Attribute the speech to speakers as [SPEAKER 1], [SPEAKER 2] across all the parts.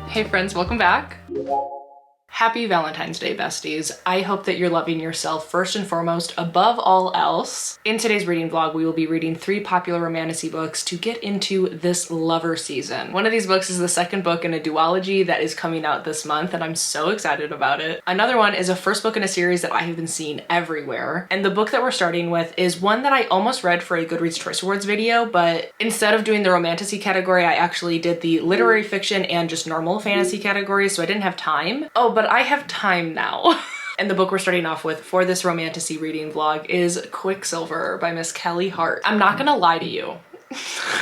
[SPEAKER 1] Hey friends, welcome back. Happy Valentine's Day, besties. I hope that you're loving yourself first and foremost above all else. In today's reading vlog, we will be reading 3 popular romantasy books to get into this lover season. One of these books is the second book in a duology that is coming out this month, and I'm so excited about it. Another one is a first book in a series that I have been seeing everywhere. And the book that we're starting with is one that I almost read for a Goodreads Choice Awards video, but instead of doing the romantasy category, I actually did the literary fiction and just normal fantasy categories, so I didn't have time. Oh, but I have time now. And the book we're starting off with for this romantasy reading vlog is Quicksilver by Miss Kelly Hart. I'm not gonna lie to you.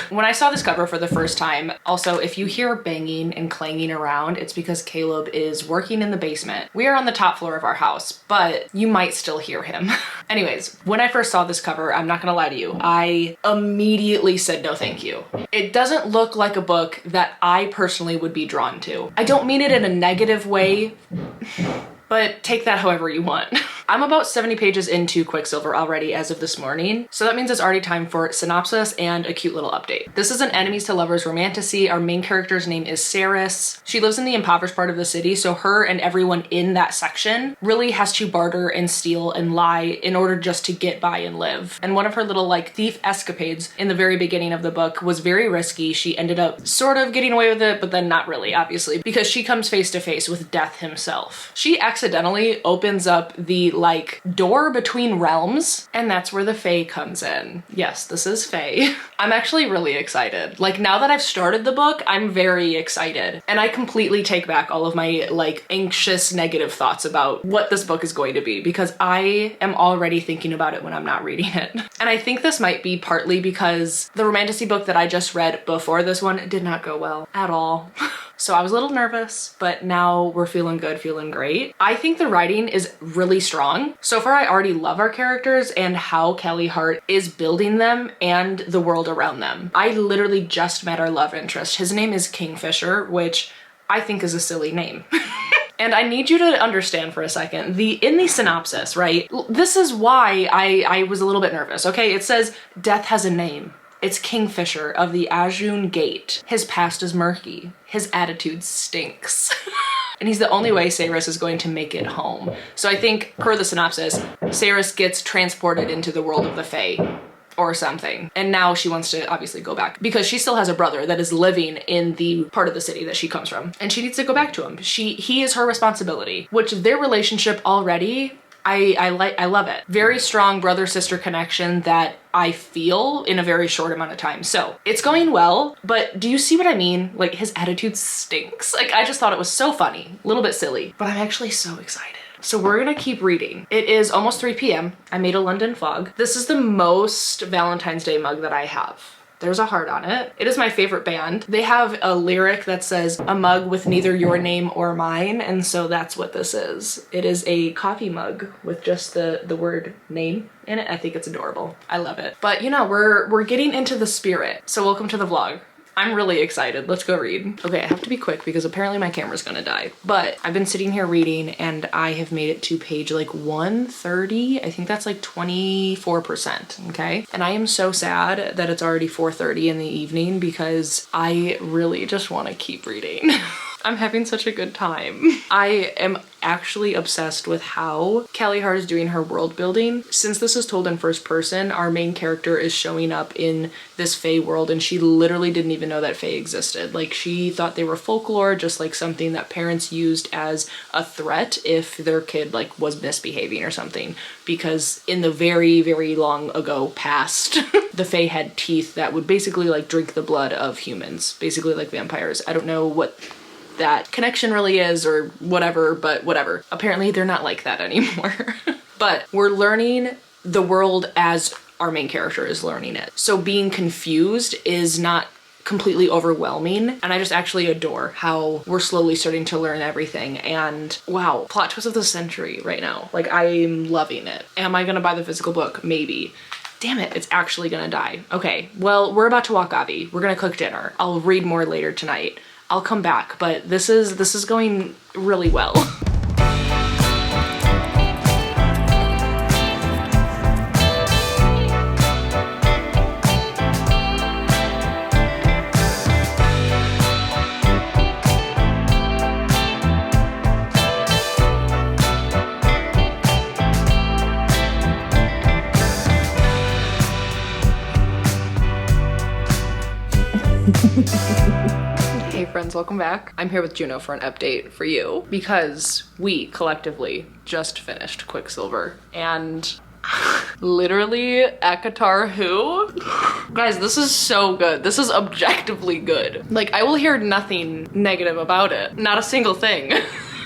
[SPEAKER 1] When I saw this cover for the first time, also if you hear banging and clanging around, it's because Caleb is working in the basement. We are on the top floor of our house, but you might still hear him. Anyways, when I first saw this cover, I'm not gonna lie to you, I immediately said no thank you. It doesn't look like a book that I personally would be drawn to. I don't mean it in a negative way, but take that however you want. I'm about 70 pages into Quicksilver already as of this morning, so that means it's already time for synopsis and a cute little update. This is an enemies to lovers romantasy. Our main character's name is Saris. She lives in the impoverished part of the city, so her and everyone in that section really has to barter and steal and lie in order just to get by and live. And one of her little like thief escapades in the very beginning of the book was very risky. She ended up sort of getting away with it, but then not really, obviously, because she comes face to face with death himself. She accidentally opens up the like door between realms, and that's where the Fae comes in. Yes, this is Fae. I'm actually really excited. Like now that I've started the book, I'm very excited. And I completely take back all of my like anxious negative thoughts about what this book is going to be, because I am already thinking about it when I'm not reading it. And I think this might be partly because the romantasy book that I just read before this one did not go well at all. So I was a little nervous, but now we're feeling good, feeling great. I think the writing is really strong. So far, I already love our characters and how Kelly Hart is building them and the world around them. I literally just met our love interest. His name is Kingfisher, which I think is a silly name. And I need you to understand for a second, in the synopsis, right? This is why I was a little bit nervous, okay? It says, death has a name. It's Kingfisher of the Azure Gate. His past is murky. His attitude stinks. And he's the only way Saris is going to make it home. So I think, per the synopsis, Saris gets transported into the world of the Fae or something. And now she wants to obviously go back because she still has a brother that is living in the part of the city that she comes from. And she needs to go back to him. He is her responsibility, which their relationship already, I love it. Very strong brother-sister connection that I feel in a very short amount of time. So it's going well, but do you see what I mean? Like his attitude stinks. Like I just thought it was so funny, a little bit silly, but I'm actually so excited. So we're gonna keep reading. It is almost 3 p.m. I made a London fog. This is the most Valentine's Day mug that I have. There's a heart on it. It is my favorite band. They have a lyric that says, a mug with neither your name or mine, and so that's what this is. It is a coffee mug with just the word name in it. I think it's adorable. I love it. But you know, we're getting into the spirit, so welcome to the vlog. I'm really excited. Let's go read. Okay, I have to be quick because apparently my camera's gonna die. But I've been sitting here reading and I have made it to page like 130. I think that's like 24%, okay? And I am so sad that it's already 4:30 in the evening because I really just wanna keep reading. I'm having such a good time. I am actually obsessed with how Kelly Hart is doing her world building. Since this is told in first person, our main character is showing up in this Fae world and she literally didn't even know that Fae existed. Like she thought they were folklore, just like something that parents used as a threat if their kid like was misbehaving or something. Because in the very, very long ago past, the Fae had teeth that would basically like drink the blood of humans, basically like vampires. I don't know what that connection really is or whatever, but whatever. Apparently they're not like that anymore. But we're learning the world as our main character is learning it. So being confused is not completely overwhelming, and I just actually adore how we're slowly starting to learn everything. And wow, plot twist of the century right now. Like I'm loving it. Am I gonna buy the physical book? Maybe. Damn it, it's actually gonna die. Okay, well, we're about to walk Avi. We're gonna cook dinner. I'll read more later tonight. I'll come back, but this is going really well. Hey friends, welcome back. I'm here with Juno for an update for you because we collectively just finished Quicksilver and literally Akatar who? Guys, this is so good. This is objectively good. Like, I will hear nothing negative about it. Not a single thing.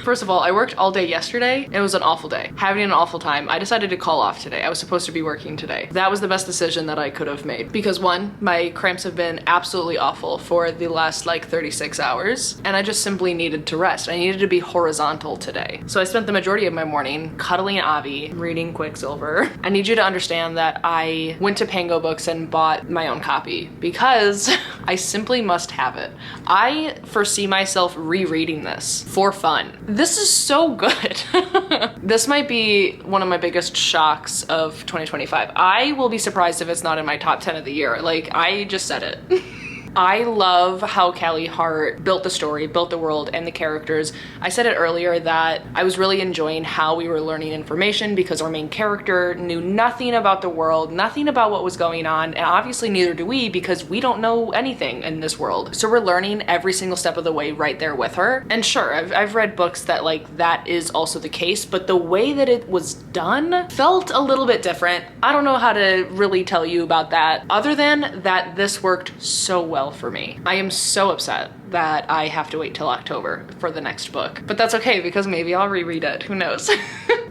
[SPEAKER 1] First of all, I worked all day yesterday. It was an awful day. Having an awful time. I decided to call off today. I was supposed to be working today. That was the best decision that I could have made because one, my cramps have been absolutely awful for the last like 36 hours and I just simply needed to rest. I needed to be horizontal today. So I spent the majority of my morning cuddling Avi, reading Quicksilver. I need you to understand that I went to Pango Books and bought my own copy because I simply must have it. I foresee myself rereading this for fun. This is so good. This might be one of my biggest shocks of 2025. I will be surprised if it's not in my top 10 of the year. Like, I just said it. I love how Callie Hart built the story, built the world, and the characters. I said it earlier that I was really enjoying how we were learning information because our main character knew nothing about the world, nothing about what was going on, and obviously neither do we because we don't know anything in this world. So we're learning every single step of the way right there with her. And sure, I've read books that like that is also the case, but the way that it was done felt a little bit different. I don't know how to really tell you about that other than that this worked so well for me. I am so upset that I have to wait till October for the next book, but that's okay because maybe I'll reread it, who knows.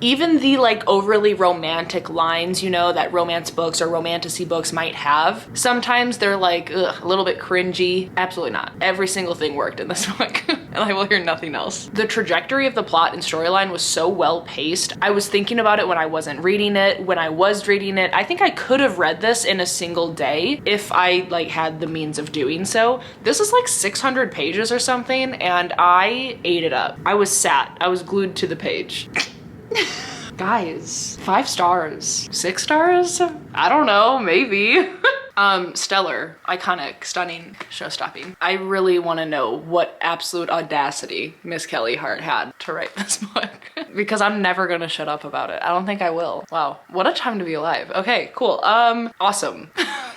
[SPEAKER 1] Even the like overly romantic lines, you know, that romance books or romantasy books might have, sometimes they're like ugh, a little bit cringy. Absolutely not. Every single thing worked in this book and I will hear nothing else. The trajectory of the plot and storyline was so well paced. I was thinking about it when I wasn't reading it. When I was reading it, I think I could have read this in a single day if I like had the means of doing so. This is like 600 pages or something and I ate it up. I was I was glued to the page. Guys, 5 stars, 6 stars? I don't know, maybe. Stellar, iconic, stunning, show-stopping. I really want to know what absolute audacity Miss Callie Hart had to write this book because I'm never gonna shut up about it. I don't think I will. Wow, what a time to be alive. Okay, cool. Awesome.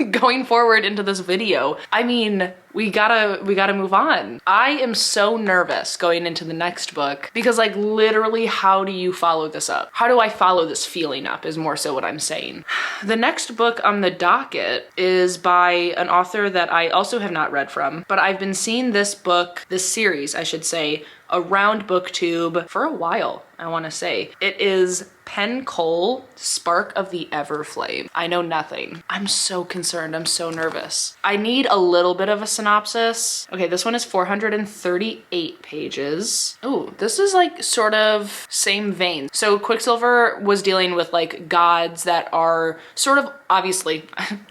[SPEAKER 1] Going forward into this video, I mean, we gotta move on. I am so nervous going into the next book because like literally how do you follow this up? How do I follow this feeling up is more so what I'm saying. The next book on the docket is by an author that I also have not read from, but I've been seeing this book, this series I should say, around BookTube for a while, I wanna say. It is Pen Cole, Spark of the Everflame. I know nothing. I'm so concerned, I'm so nervous. I need a little bit of a synopsis. Okay, this one is 438 pages. Ooh, this is like sort of same vein. So Quicksilver was dealing with like gods that are sort of obviously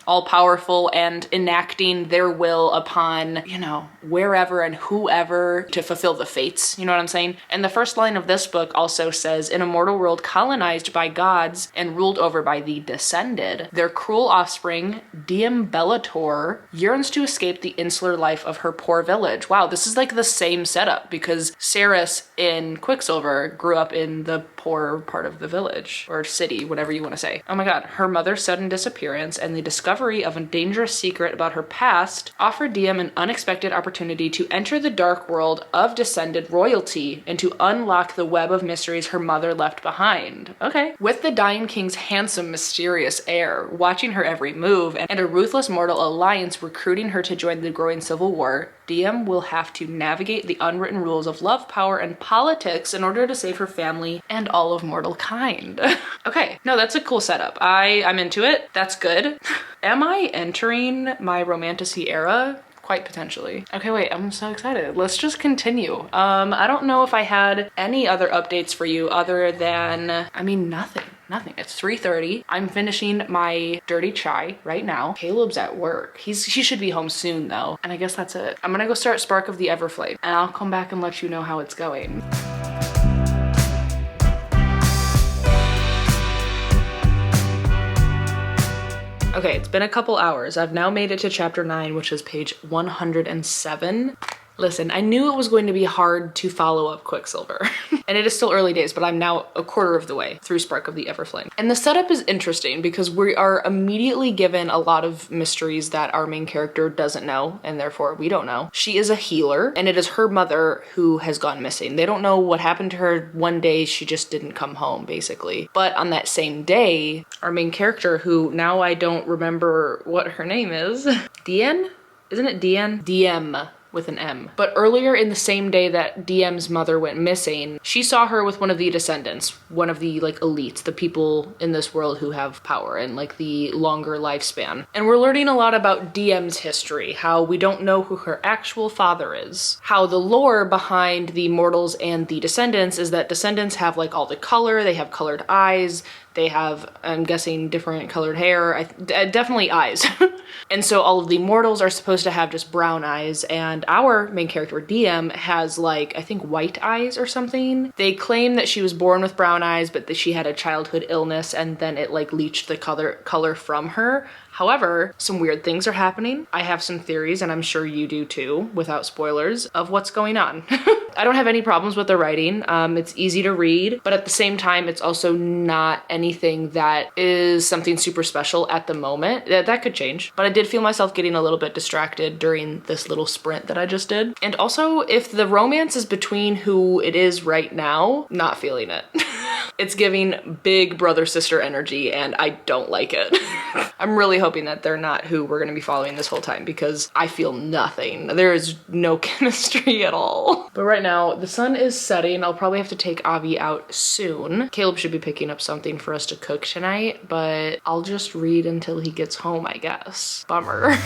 [SPEAKER 1] all powerful and enacting their will upon, you know, wherever and whoever to fulfill the fates, you know what I'm saying? And the first line of this book also says, in a mortal world colonized by gods and ruled over by the Descended, their cruel offspring, Diem Bellator, yearns to escape the insular life of her poor village. Wow, this is like the same setup because Saris in Quicksilver grew up in the poor part of the village or city, whatever you want to say. Oh my god, her mother's sudden disappearance and the discovery of a dangerous secret about her past offered Diem an unexpected opportunity to enter the dark world of Descended royalty and to unlock the web of mysteries her mother left behind. Okay. With the dying king's handsome, mysterious heir watching her every move and a ruthless mortal alliance recruiting her to join the growing civil war, Diem will have to navigate the unwritten rules of love, power, and politics in order to save her family and all of mortal kind. Okay, no, that's a cool setup. I'm into it. That's good. Am I entering my romantasy era? Quite potentially. Okay, wait, I'm so excited. Let's just continue. I don't know if I had any other updates for you other than, I mean, nothing. It's 3:30. I'm finishing my dirty chai right now. Caleb's at work. He should be home soon though. And I guess that's it. I'm gonna go start Spark of the Everflame and I'll come back and let you know how it's going. Okay, it's been a couple hours. I've now made it to chapter 9, which is page 107. Listen, I knew it was going to be hard to follow up Quicksilver. And it is still early days, but I'm now a quarter of the way through Spark of the Everflame. And the setup is interesting because we are immediately given a lot of mysteries that our main character doesn't know, and therefore we don't know. She is a healer, and it is her mother who has gone missing. They don't know what happened to her. One day she just didn't come home, basically. But on that same day, our main character, who now I don't remember what her name is, Dien? Isn't it Dien? DM. With an M. But earlier in the same day that DM's mother went missing, she saw her with one of the descendants, one of the like elites, the people in this world who have power and like the longer lifespan. And we're learning a lot about DM's history, how we don't know who her actual father is, how the lore behind the mortals and the descendants is that descendants have like all the color, they have colored eyes, they have, I'm guessing, different colored hair, definitely eyes. And so all of the mortals are supposed to have just brown eyes, and our main character, DM, has like, I think white eyes or something. They claim that she was born with brown eyes, but that she had a childhood illness and then it like leached the color from her. However, some weird things are happening. I have some theories, and I'm sure you do too, without spoilers, of what's going on. I don't have any problems with the writing. It's easy to read, but at the same time, it's also not anything that is something super special at the moment. That could change, but I did feel myself getting a little bit distracted during this little sprint that I just did. And also, if the romance is between who it is right now, not feeling it. It's giving big brother-sister energy, and I don't like it. I'm really hoping that they're not who we're gonna be following this whole time, because I feel nothing. There is no chemistry at all. But right now, the sun is setting. I'll probably have to take Avi out soon. Caleb should be picking up something for us to cook tonight, but I'll just read until he gets home, I guess. Bummer.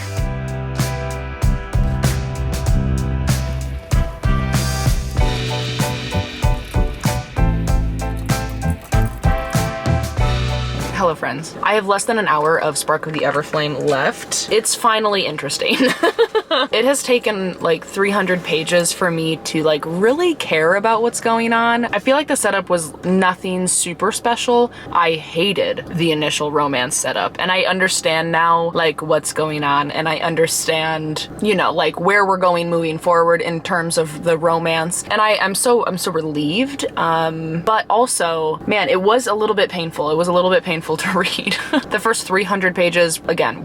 [SPEAKER 1] Hello friends. I have less than an hour of Spark of the Everflame left. It's finally interesting. It has taken like 300 pages for me to like really care about what's going on. I feel like the setup was nothing super special. I hated the initial romance setup, and I understand now like what's going on, and I understand, you know, like where we're going moving forward in terms of the romance. And I'm so relieved. But also, man, it was a little bit painful. It was a little bit painful to read. The first 300 pages, again,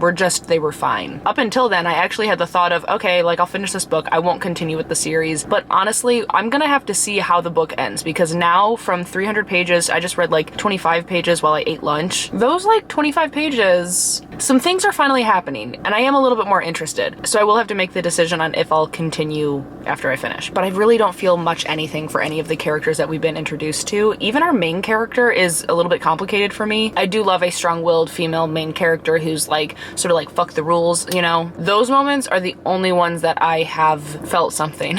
[SPEAKER 1] they were fine. Up until then, I actually had the thought of, okay, like I'll finish this book, I won't continue with the series, but honestly, I'm gonna have to see how the book ends, because now from 300 pages, I just read like 25 pages while I ate lunch. Those like 25 pages, some things are finally happening, and I am a little bit more interested. So I will have to make the decision on if I'll continue after I finish. But I really don't feel much anything for any of the characters that we've been introduced to. Even our main character is a little bit complicated for me. I do love a strong-willed female main character who's like, sort of like, fuck the rules, you know? Those moments are the only ones that I have felt something,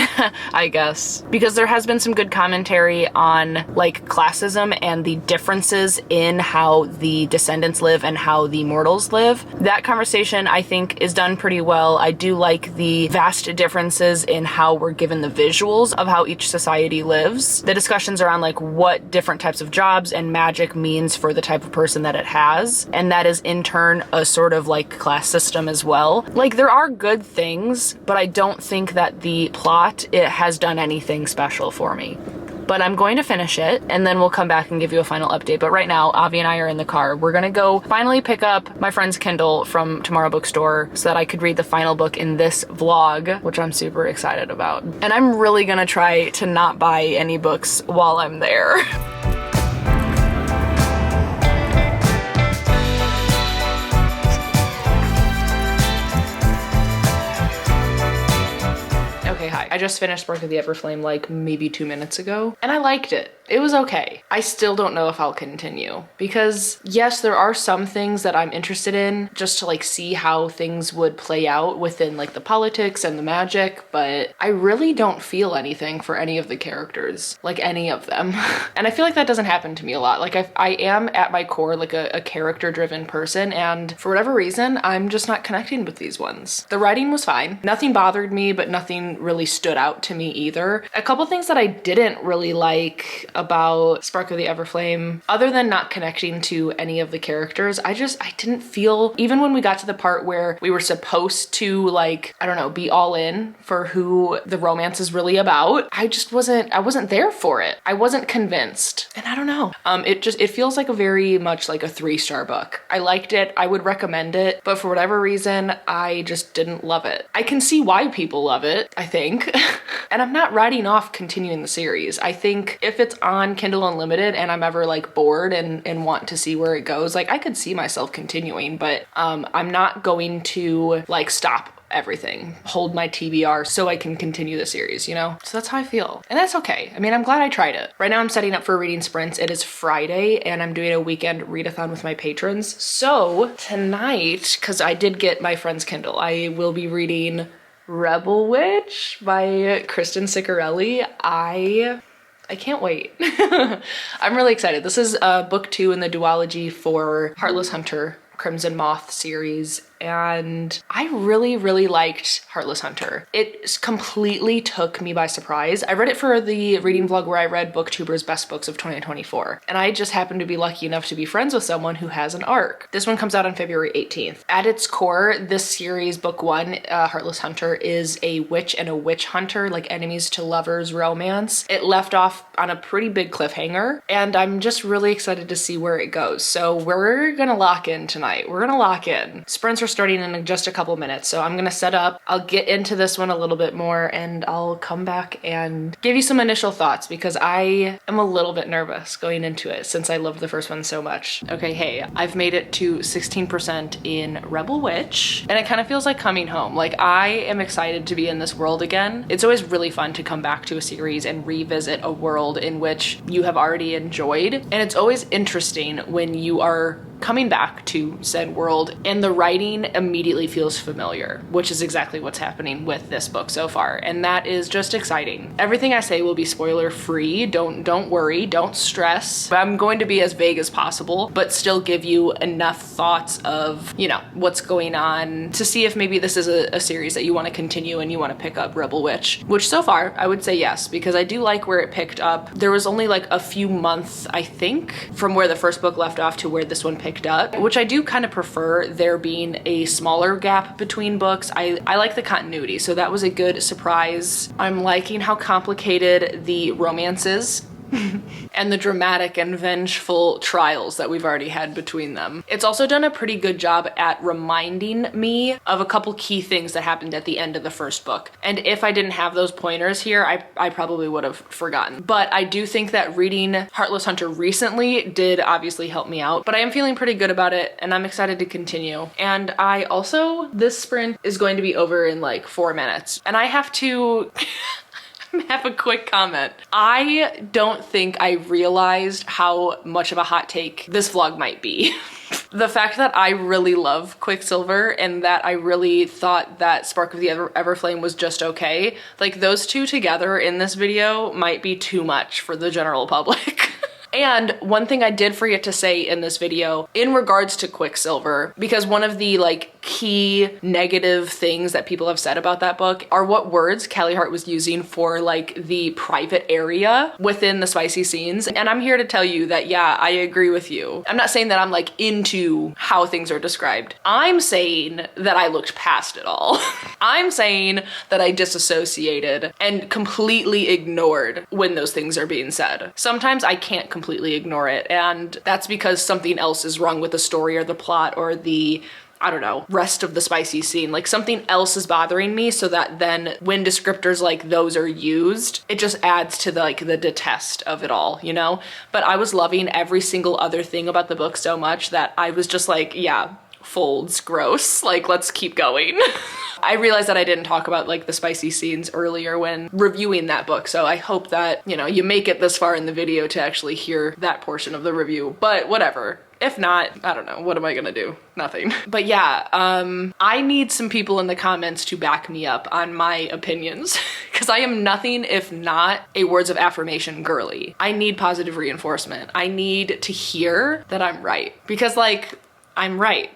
[SPEAKER 1] I guess. Because there has been some good commentary on like classism and the differences in how the descendants live and how the mortals live. That conversation, I think, is done pretty well. I do like the vast differences in how we're given the visuals of how each society lives. The discussions around like what different types of jobs and magic means for the type of person that it has, and that is in turn a sort of like class system as well. Like there are good things, but I don't think that the plot, it has done anything special for me. But I'm going to finish it, and then we'll come back and give you a final update. But right now, Avi and I are in the car. We're gonna go finally pick up my friend's Kindle from Tomorrow Bookstore so that I could read the final book in this vlog, which I'm super excited about. And I'm really gonna try to not buy any books while I'm there. Okay, hi. I just finished Spark of the Everflame like maybe 2 minutes ago, and I liked it. It was okay. I still don't know if I'll continue, because yes, there are some things that I'm interested in just to like see how things would play out within like the politics and the magic, but I really don't feel anything for any of the characters, like any of them. And I feel like that doesn't happen to me a lot. Like I am at my core like a character-driven person, and for whatever reason, I'm just not connecting with these ones. The writing was fine. Nothing bothered me, but nothing really stood stood out to me either. A couple things that I didn't really like about Spark of the Everflame, other than not connecting to any of the characters, I didn't feel, even when we got to the part where we were supposed to, like, I don't know, be all in for who the romance is really about, I wasn't there for it. I wasn't convinced. And I don't know. It feels like a very much like a 3-star book. I liked it. I would recommend it, but for whatever reason, I just didn't love it. I can see why people love it, I think. And I'm not writing off continuing the series. I think if it's on Kindle Unlimited and I'm ever like bored and want to see where it goes, like I could see myself continuing, but I'm not going to like stop everything, hold my TBR so I can continue the series, you know? So that's how I feel. And that's okay. I mean, I'm glad I tried it. Right now I'm setting up for reading sprints. It is Friday and I'm doing a weekend readathon with my patrons. So tonight, because I did get my friend's Kindle, I will be reading Rebel Witch by Kristen Ciccarelli. I can't wait. I'm really excited. This is book 2 in the duology for Heartless Hunter Crimson Moth series, and I really, really liked Heartless Hunter. It completely took me by surprise. I read it for the reading vlog where I read BookTuber's best books of 2024, and I just happened to be lucky enough to be friends with someone who has an ARC. This one comes out on February 18th. At its core, this series, book 1, Heartless Hunter, is a witch and a witch hunter, like enemies to lovers romance. It left off on a pretty big cliffhanger, and I'm just really excited to see where it goes. So we're gonna lock in tonight. We're gonna lock in. Sprints are starting in just a couple minutes, so I'm gonna set up. I'll get into this one a little bit more and I'll come back and give you some initial thoughts because I am a little bit nervous going into it since I loved the first one so much. Okay, hey, I've made it to 16% in Rebel Witch and it kind of feels like coming home. Like I am excited to be in this world again. It's always really fun to come back to a series and revisit a world in which you have already enjoyed, and it's always interesting when you are coming back to said world and the writing immediately feels familiar, which is exactly what's happening with this book so far, and that is just exciting. Everything I say will be spoiler free. Don't worry, don't stress. I'm going to be as vague as possible, but still give you enough thoughts of, you know, what's going on to see if maybe this is a series that you want to continue and you want to pick up Rebel Witch, which so far I would say yes, because I do like where it picked up. There was only like a few months, I think, from where the first book left off to where this one picked up, which I do kind of prefer there being a smaller gap between books. I like the continuity, so that was a good surprise. I'm liking how complicated the romance is and the dramatic and vengeful trials that we've already had between them. It's also done a pretty good job at reminding me of a couple key things that happened at the end of the first book. And if I didn't have those pointers here, I probably would have forgotten. But I do think that reading Heartless Hunter recently did obviously help me out, but I am feeling pretty good about it and I'm excited to continue. And I also, this sprint is going to be over in like 4 minutes and I have to have a quick comment. I don't think I realized how much of a hot take this vlog might be. The fact that I really love Quicksilver and that I really thought that Spark of the Everflame was just okay, like those two together in this video might be too much for the general public. And one thing I did forget to say in this video in regards to Quicksilver, because one of the like key negative things that people have said about that book are what words Callie Hart was using for like the private area within the spicy scenes. And I'm here to tell you that, yeah, I agree with you. I'm not saying that I'm like into how things are described. I'm saying that I looked past it all. I'm saying that I disassociated and completely ignored when those things are being said. Sometimes I can't completely ignore it, and that's because something else is wrong with the story or the plot or the, I don't know, rest of the spicy scene. Like something else is bothering me, so that then when descriptors like those are used, it just adds to the detest of it all, you know? But I was loving every single other thing about the book so much that I was just like, yeah, folds, gross, like let's keep going. I realized that I didn't talk about like the spicy scenes earlier when reviewing that book, so I hope that, you know, you make it this far in the video to actually hear that portion of the review, but whatever. If not, I don't know, what am I gonna do? Nothing. But yeah, I need some people in the comments to back me up on my opinions because I am nothing if not a words of affirmation girly. I need positive reinforcement. I need to hear that I'm right because like, I'm right.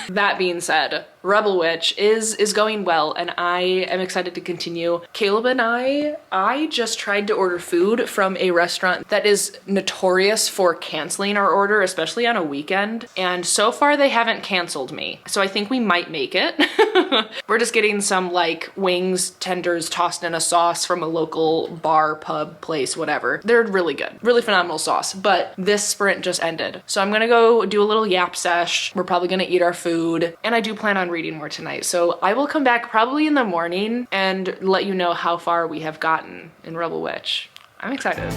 [SPEAKER 1] That being said, Rebel Witch is going well, and I am excited to continue. Caleb and I just tried to order food from a restaurant that is notorious for canceling our order, especially on a weekend, and so far they haven't canceled me. So I think we might make it. We're just getting some like wings, tenders tossed in a sauce from a local bar, pub, place, whatever. They're really good, really phenomenal sauce, but this sprint just ended. So I'm gonna go do a little yap sesh. We're probably gonna eat our food, and I do plan on reading more tonight. So I will come back probably in the morning and let you know how far we have gotten in Rebel Witch. I'm excited.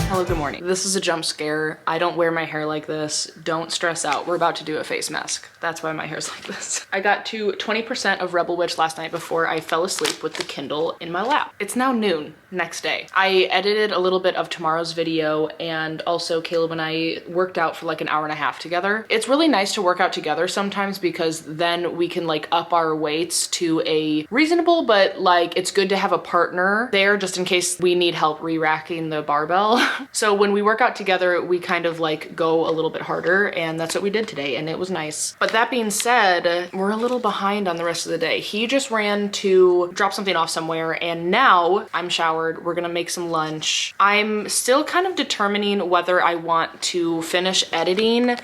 [SPEAKER 1] Hello, good morning. This is a jump scare. I don't wear my hair like this. Don't stress out. We're about to do a face mask. That's why my hair's like this. I got to 20% of Rebel Witch last night before I fell asleep with the Kindle in my lap. It's now noon, next day. I edited a little bit of tomorrow's video, and also Caleb and I worked out for like an hour and a half together. It's really nice to work out together sometimes because then we can like up our weights to a reasonable, but like it's good to have a partner there just in case we need help re-racking the barbell. So when we work out together, we kind of like go a little bit harder, and that's what we did today, and it was nice. But that being said, we're a little behind on the rest of the day. He just ran to drop something off somewhere, and now I'm showered. We're gonna make some lunch. I'm still kind of determining whether I want to finish editing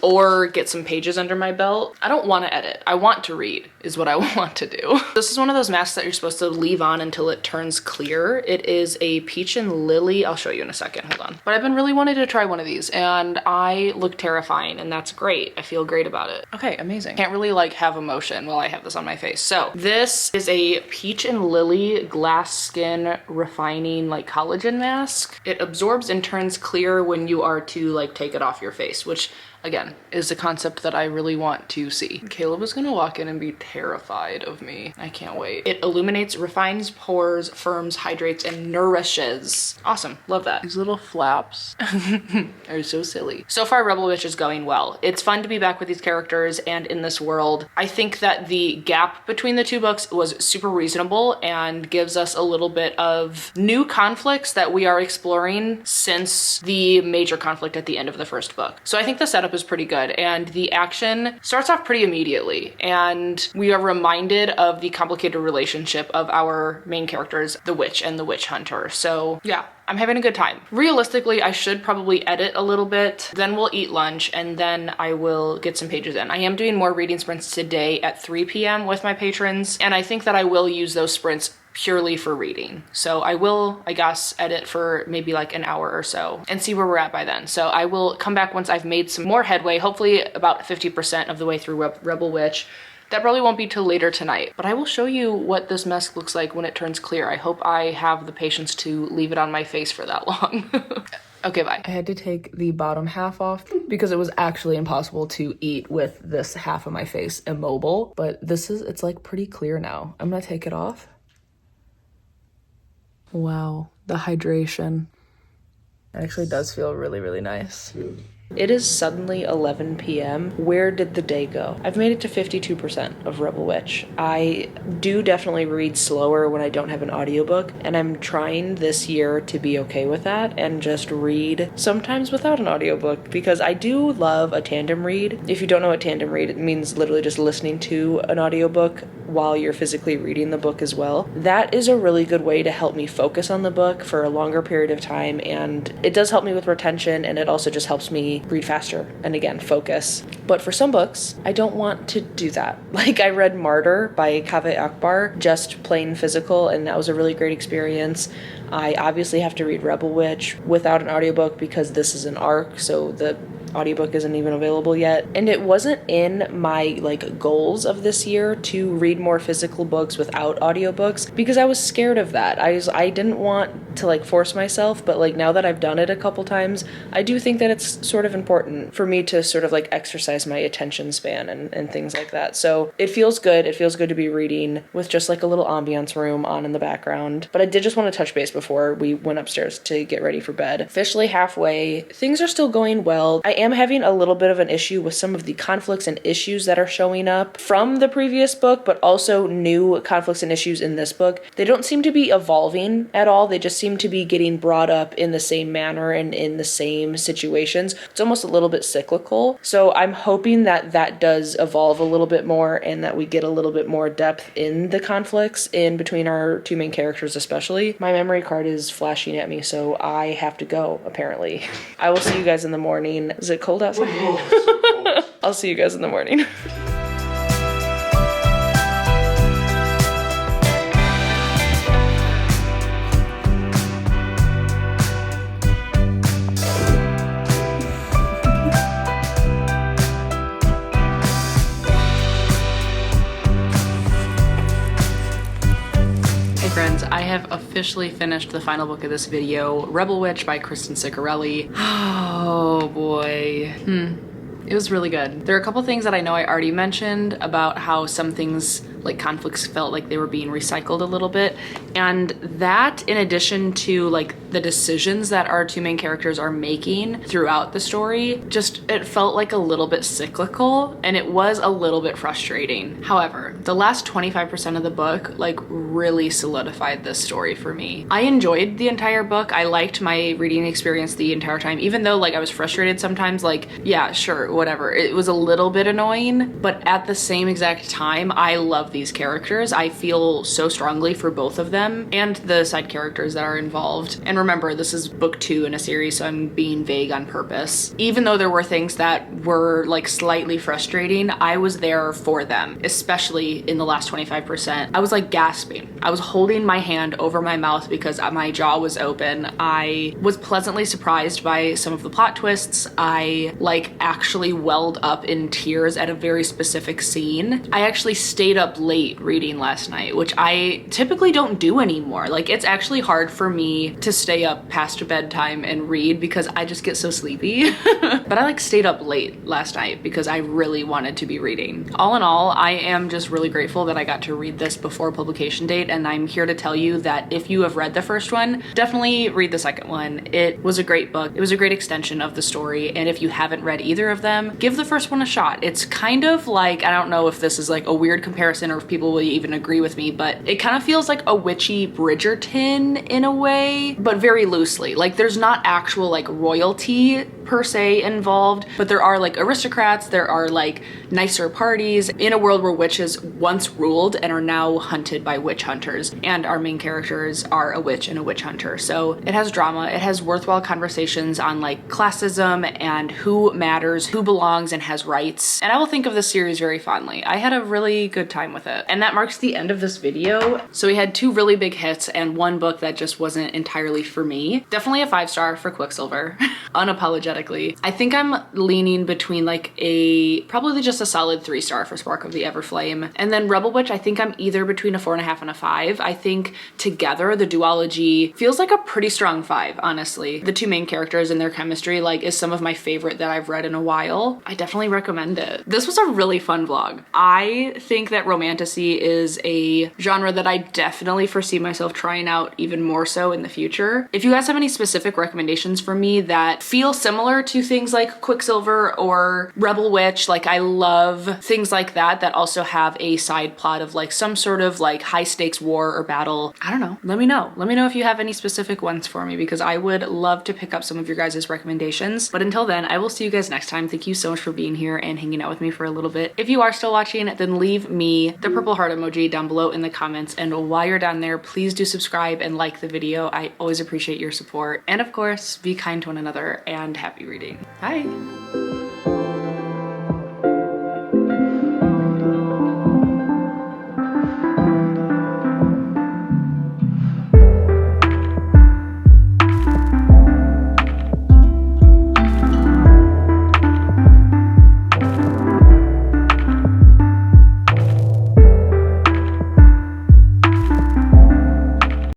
[SPEAKER 1] or get some pages under my belt. I don't want to edit. I want to read is what I want to do. This is one of those masks that you're supposed to leave on until it turns clear. It is a peach and lily. I'll show you in a second, hold on. But I've been really wanting to try one of these, and I look terrifying, and that's great. I feel great about it. Okay, amazing. Can't really like have emotion while I have this on my face. So this is a peach and lily glass skin refining like collagen mask. It absorbs and turns clear when you are to like take it off your face, which again is a concept that I really want to see. Caleb is gonna walk in and be terrified of me. I can't wait. It illuminates, refines pores, firms, hydrates, and nourishes. Awesome, love that. These little flaps are so silly. So far, Rebel Witch is going well. It's fun to be back with these characters and in this world. I think that the gap between the two books was super reasonable and gives us a little bit of new conflicts that we are exploring since the major conflict at the end of the first book. So I think the setup is pretty good, and the action starts off pretty immediately, and we are reminded of the complicated relationship of our main characters, the witch and the witch hunter. So yeah, I'm having a good time. Realistically, I should probably edit a little bit, then we'll eat lunch, and then I will get some pages in. I am doing more reading sprints today at 3 p.m. with my patrons, and I think that I will use those sprints purely for reading. So I will, I guess, edit for maybe like an hour or so and see where we're at by then. So I will come back once I've made some more headway, hopefully about 50% of the way through Rebel Witch. That probably won't be till later tonight, but I will show you what this mask looks like when it turns clear. I hope I have the patience to leave it on my face for that long. Okay, bye. I had to take the bottom half off because it was actually impossible to eat with this half of my face immobile, but it's like pretty clear now. I'm gonna take it off. Wow, the hydration. It actually does feel really, really nice. It is suddenly 11 p.m. Where did the day go? I've made it to 52% of Rebel Witch. I do definitely read slower when I don't have an audiobook, and I'm trying this year to be okay with that and just read sometimes without an audiobook, because I do love a tandem read. If you don't know what tandem read, it means literally just listening to an audiobook while you're physically reading the book as well. That is a really good way to help me focus on the book for a longer period of time, and it does help me with retention, and it also just helps me read faster and again focus. But for some books I don't want to do that. Like I read Martyr by Kaveh Akbar, just plain physical, and that was a really great experience. I obviously have to read Rebel Witch without an audiobook because this is an ARC, so the audiobook isn't even available yet, and it wasn't in my like goals of this year to read more physical books without audiobooks because I was scared of that. I didn't want to like force myself, but like now that I've done it a couple times, I do think that it's sort of important for me to sort of like exercise my attention span and things like that. So it feels good. It feels good to be reading with just like a little ambiance room on in the background. But I did just want to touch base before we went upstairs to get ready for bed. Officially halfway. Things are still going well. I am having a little bit of an issue with some of the conflicts and issues that are showing up from the previous book, but also new conflicts and issues in this book. They don't seem to be evolving at all. They just seem to be getting brought up in the same manner and in the same situations. It's almost a little bit cyclical. So I'm hoping that that does evolve a little bit more and that we get a little bit more depth in the conflicts in between our two main characters especially. My memory card is flashing at me, so I have to go, apparently. I will see you guys in the morning. Is it cold outside? I'll see you guys in the morning. Friends, I have officially finished the final book of this video, Rebel Witch by Kristen. Oh boy. It was really good. There are a couple things that I know I already mentioned about how some things like conflicts felt like they were being recycled a little bit, and that in addition to like the decisions that our two main characters are making throughout the story, just it felt like a little bit cyclical and it was a little bit frustrating. However, the last 25% of the book like really solidified this story for me. I enjoyed the entire book. I liked my reading experience the entire time, even though like I was frustrated sometimes. Like, yeah, sure, whatever, it was a little bit annoying, but at the same exact time I love these characters. I feel so strongly for both of them and the side characters that are involved. And remember, this is book 2 in a series, so I'm being vague on purpose. Even though there were things that were like slightly frustrating, I was there for them, especially in the last 25%. I was like gasping. I was holding my hand over my mouth because my jaw was open. I was pleasantly surprised by some of the plot twists. I like actually welled up in tears at a very specific scene. I actually stayed up late reading last night, which I typically don't do anymore. Like, it's actually hard for me to stay up past bedtime and read because I just get so sleepy. But I like stayed up late last night because I really wanted to be reading. All in all, I am just really grateful that I got to read this before publication date, and I'm here to tell you that if you have read the first one, definitely read the second one. It was a great book. It was a great extension of the story, and if you haven't read either of them, give the first one a shot. It's kind of like, I don't know if this is like a weird comparison or if people will even agree with me, but it kind of feels like a witchy Bridgerton in a way, but very loosely. Like, there's not actual like royalty per se involved, but there are like aristocrats, there are like nicer parties in a world where witches once ruled and are now hunted by witch hunters, and our main characters are a witch and a witch hunter. So it has drama, it has worthwhile conversations on like classism and who matters, who belongs and has rights, and I will think of this series very fondly. I had a really good time with it. And that marks the end of this video. So we had 2 really big hits and 1 book that just wasn't entirely for me. Definitely a 5-star for Quicksilver, unapologetically. I think I'm leaning between like probably just a solid 3-star for Spark of the Everflame. And then Rebel Witch, I think I'm either between a 4.5 and a 5. I think together the duology feels like a pretty strong 5, honestly. The 2 main characters and their chemistry like is some of my favorite that I've read in a while. I definitely recommend it. This was a really fun vlog. I think that romantasy is a genre that I definitely foresee myself trying out even more so in the future. If you guys have any specific recommendations for me that feel similar to things like Quicksilver or Rebel Witch, like I love things like that also have a side plot of like some sort of like high stakes war or battle. I don't know. Let me know. Let me know if you have any specific ones for me because I would love to pick up some of your guys' recommendations. But until then, I will see you guys next time. Thank you so much for being here and hanging out with me for a little bit. If you are still watching, then leave me the purple heart emoji down below in the comments, and while you're down there, please do subscribe and like the video. I always appreciate your support, and of course, be kind to one another and happy reading. Bye.